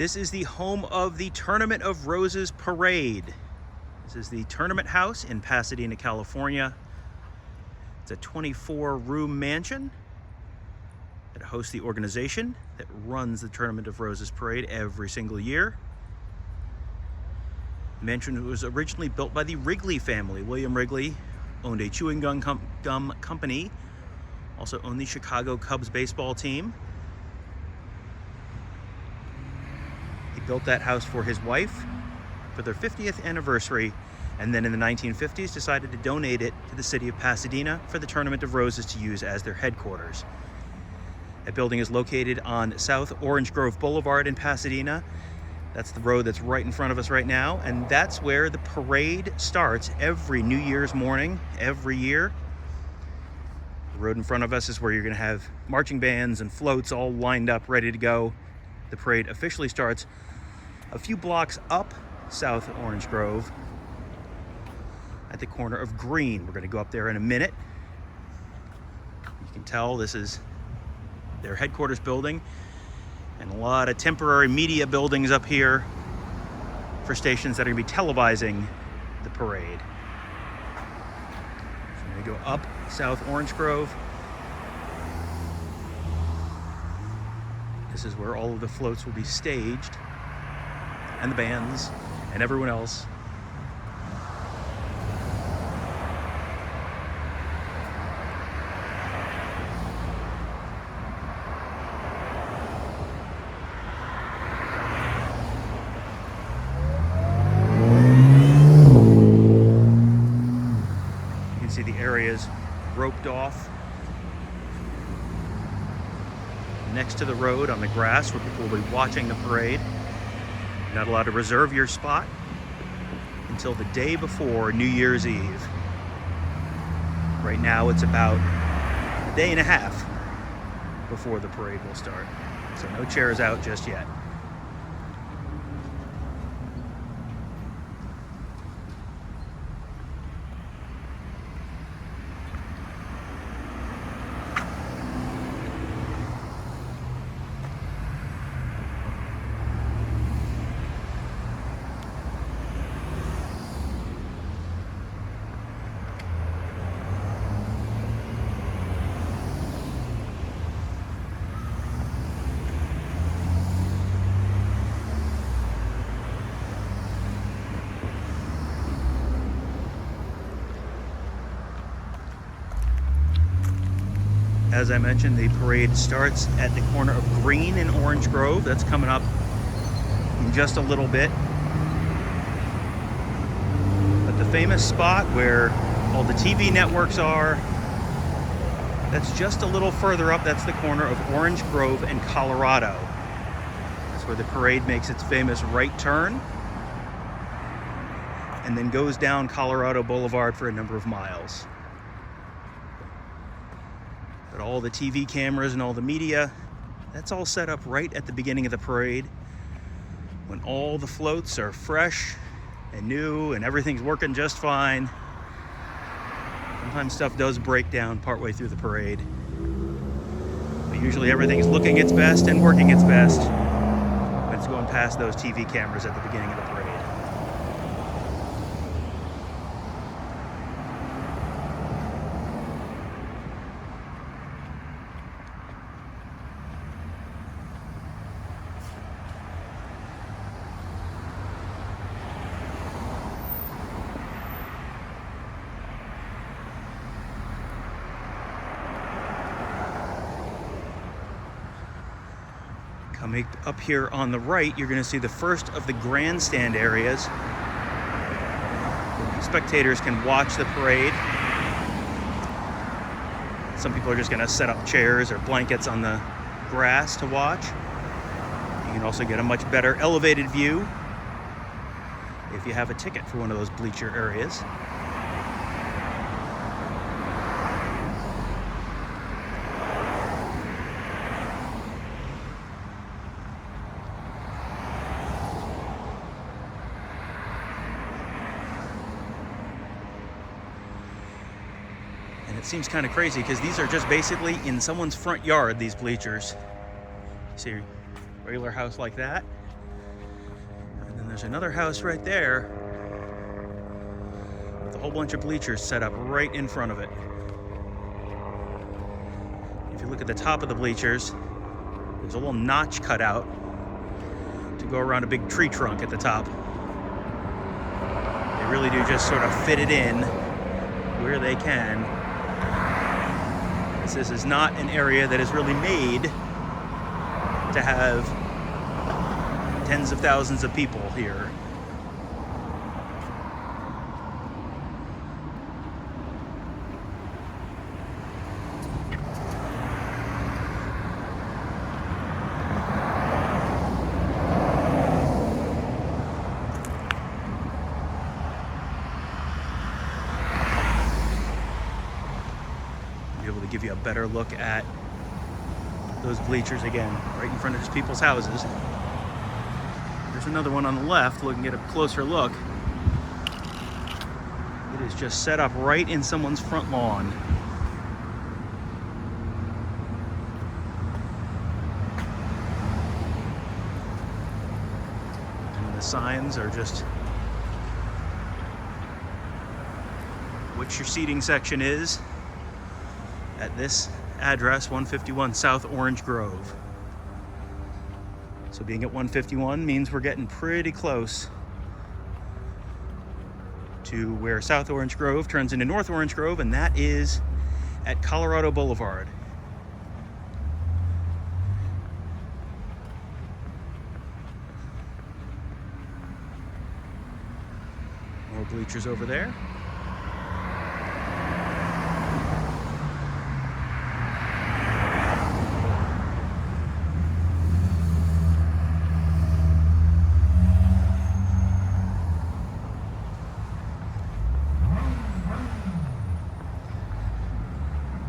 This is the home of the Tournament of Roses Parade. This is the Tournament House in Pasadena, California. It's a 24-room mansion that hosts the organization that runs the Tournament of Roses Parade every single year. The mansion was originally built by the Wrigley family. William Wrigley owned a chewing gum company, also owned the Chicago Cubs baseball team. He built that house for his wife for their 50th anniversary, and then in the 1950s decided to donate it to the city of Pasadena for the Tournament of Roses to use as their headquarters. That building is located on South Orange Grove Boulevard in Pasadena. That's the road that's right in front of us right now, and that's where the parade starts every New Year's morning, every year. The road in front of us is where you're going to have marching bands and floats all lined up, ready to go. The parade officially starts a few blocks up South Orange Grove at the corner of Green. We're going to go up there in a minute. You can tell this is their headquarters building, and a lot of temporary media buildings up here for stations that are going to be televising the parade. So I'm going to go up South Orange Grove. This is where all of the floats will be staged, and the bands, and everyone else. You can see the areas roped off next to the road on the grass where people will be watching the parade. You're not allowed to reserve your spot until the day before New Year's Eve. Right now it's about a day and a half before the parade will start. So no chairs out just yet. As I mentioned, the parade starts at the corner of Green and Orange Grove. That's coming up in just a little bit. But the famous spot where all the TV networks are, that's just a little further up. That's the corner of Orange Grove and Colorado. That's where the parade makes its famous right turn and then goes down Colorado Boulevard for a number of miles. But all the TV cameras and all the media, that's all set up right at the beginning of the parade, when all the floats are fresh and new and everything's working just fine. Sometimes stuff does break down partway through the parade, but usually everything's looking its best and working its best when it's going past those TV cameras at the beginning of the parade. Coming up here on the right, you're going to see the first of the grandstand areas. Spectators can watch the parade. Some people are just going to set up chairs or blankets on the grass to watch. You can also get a much better elevated view if you have a ticket for one of those bleacher areas. And it seems kind of crazy because these are just basically in someone's front yard, these bleachers. See a regular house like that. There's another house right there with a whole bunch of bleachers set up right in front of it. If you look at the top of the bleachers, there's a little notch cut out to go around a big tree trunk at the top. They really do just sort of fit it in where they can. This is not an area that is really made to have tens of thousands of people here. Be able to give you a better look at those bleachers again, right in front of just people's houses. There's another one on the left, looking at a closer look. It is just set up right in someone's front lawn. And the signs are just what your seating section is at this address, 151 South Orange Grove. So being at 151 means we're getting pretty close to where South Orange Grove turns into North Orange Grove, and that is at Colorado Boulevard. More bleachers over there.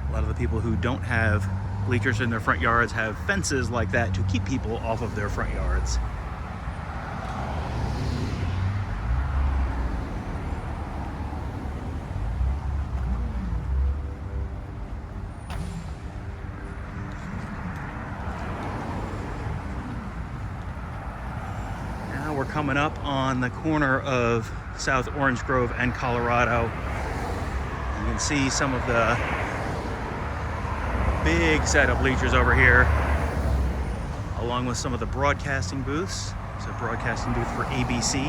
A lot of the people who don't have bleachers in their front yards have fences like that to keep people off of their front yards. Now we're coming up on the corner of South Orange Grove and Colorado. You can see some of the big set of bleachers over here, along with some of the broadcasting booths. It's a broadcasting booth for ABC,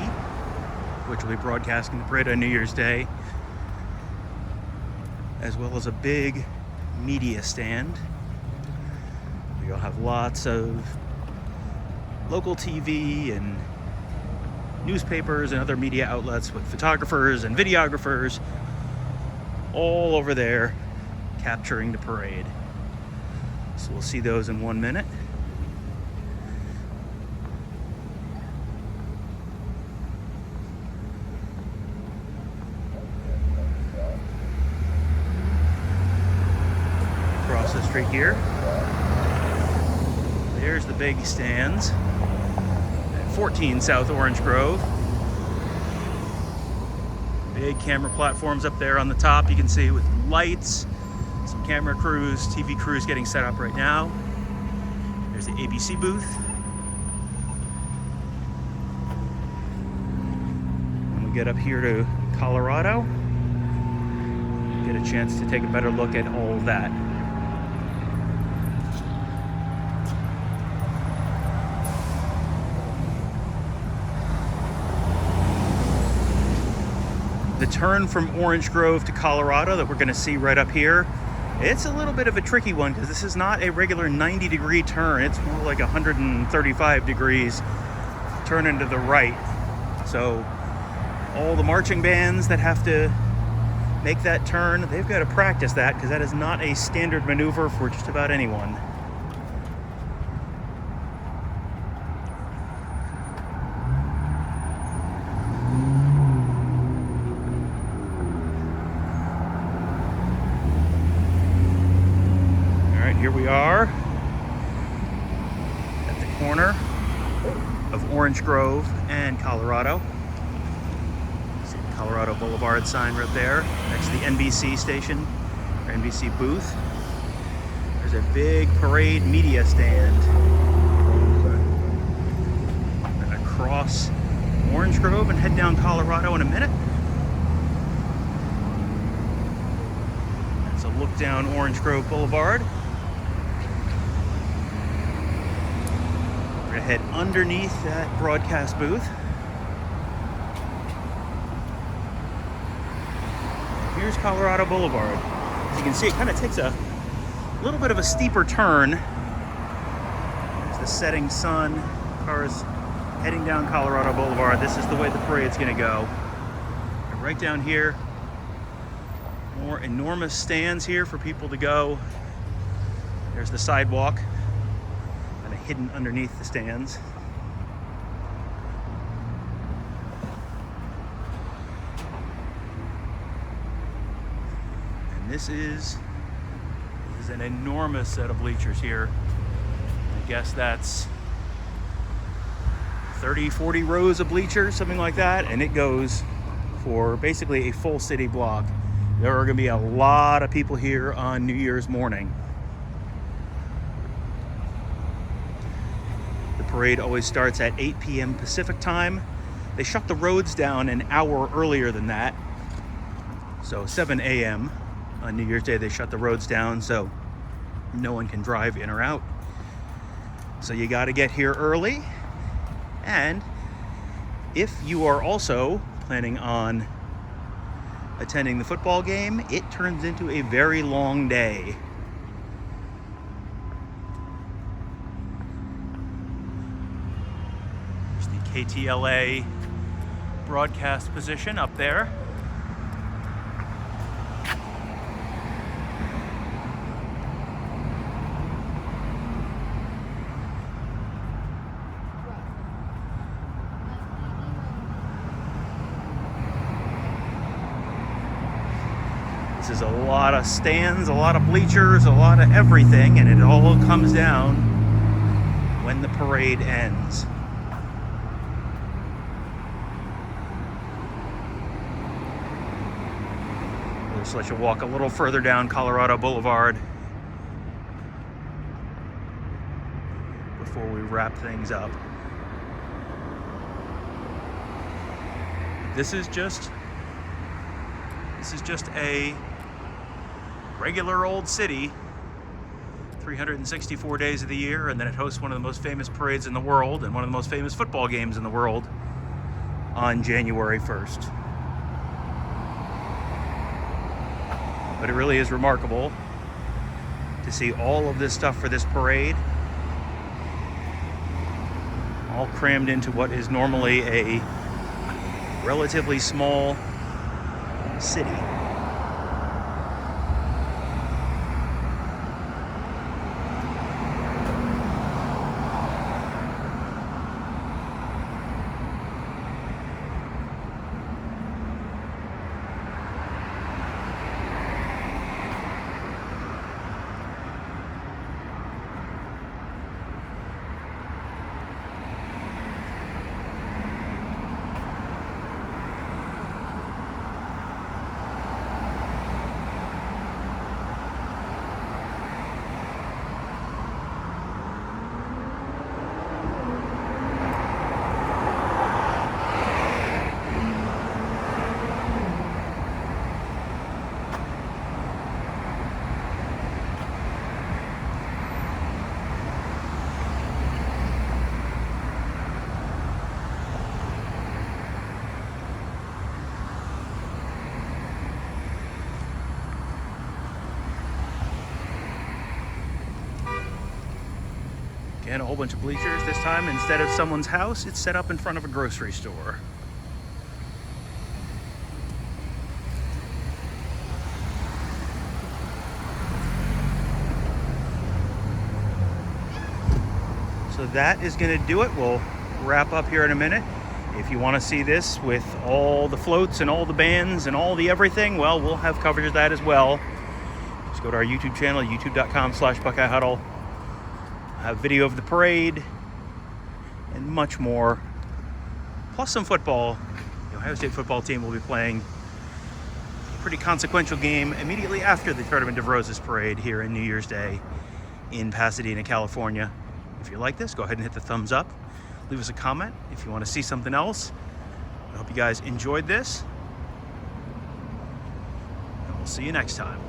which will be broadcasting the parade on New Year's Day, as well as a big media stand. You'll have lots of local TV and newspapers and other media outlets with photographers and videographers all over there capturing the parade. So we'll see those in 1 minute. Across the street here, there's the big stands at 14 South Orange Grove. Big camera platforms up there on the top, you can see, with lights. Some camera crews, TV crews getting set up right now. There's the ABC booth. When we get up here to Colorado, get a chance to take a better look at all of that. The turn from Orange Grove to Colorado that we're going to see right up here, it's a little bit of a tricky one because this is not a regular 90-degree turn. It's more like 135 degrees turn into the right. So all the marching bands that have to make that turn, they've got to practice that because that is not a standard maneuver for just about anyone. Here we are at the corner of Orange Grove and Colorado. See the Colorado Boulevard sign right there next to the NBC station, or NBC booth. There's a big parade media stand. And across down Orange Grove Boulevard. We're gonna head underneath that broadcast booth. Here's Colorado Boulevard. As you can see, it kind of takes a little bit of a steeper turn. There's the setting sun. Cars heading down Colorado Boulevard. This is the way the parade's gonna go. And right down here, more enormous stands here for people to go. There's the sidewalk, kind of hidden underneath the stands. And this is an enormous set of bleachers here. I guess that's 30, 40 rows of bleachers, something like that, and it goes for basically a full city block. There are going to be a lot of people here on New Year's morning. The parade always starts at 8 p.m. Pacific time. They shut the roads down an hour earlier than that. So 7 a.m. on New Year's Day, they shut the roads down so no one can drive in or out. So you got to get here early. And if you are also planning on attending the football game, it turns into a very long day. There's the KTLA broadcast position up there. This is a lot of stands, a lot of bleachers, a lot of everything, and it all comes down when the parade ends. We'll just let you walk a little further down Colorado Boulevard before we wrap things up. This is just a regular old city, 364 days of the year, and then it hosts one of the most famous parades in the world and one of the most famous football games in the world on January 1st. But it really is remarkable to see all of this stuff for this parade, all crammed into what is normally a relatively small city. Again, a whole bunch of bleachers. This time, instead of someone's house, it's set up in front of a grocery store. So that is going to do it. We'll wrap up here in a minute. If you want to see this with all the floats and all the bands and all the everything, well, we'll have coverage of that as well. Just go to our YouTube channel, youtube.com/BuckeyeHuddle. Have video of the parade and much more, plus some football. The Ohio State football team will be playing a pretty consequential game immediately after the Tournament of Roses parade here in New Year's Day in Pasadena, California. If you like this, go ahead and hit the thumbs up. Leave us a comment if you want to see something else. I hope you guys enjoyed this, and we'll see you next time.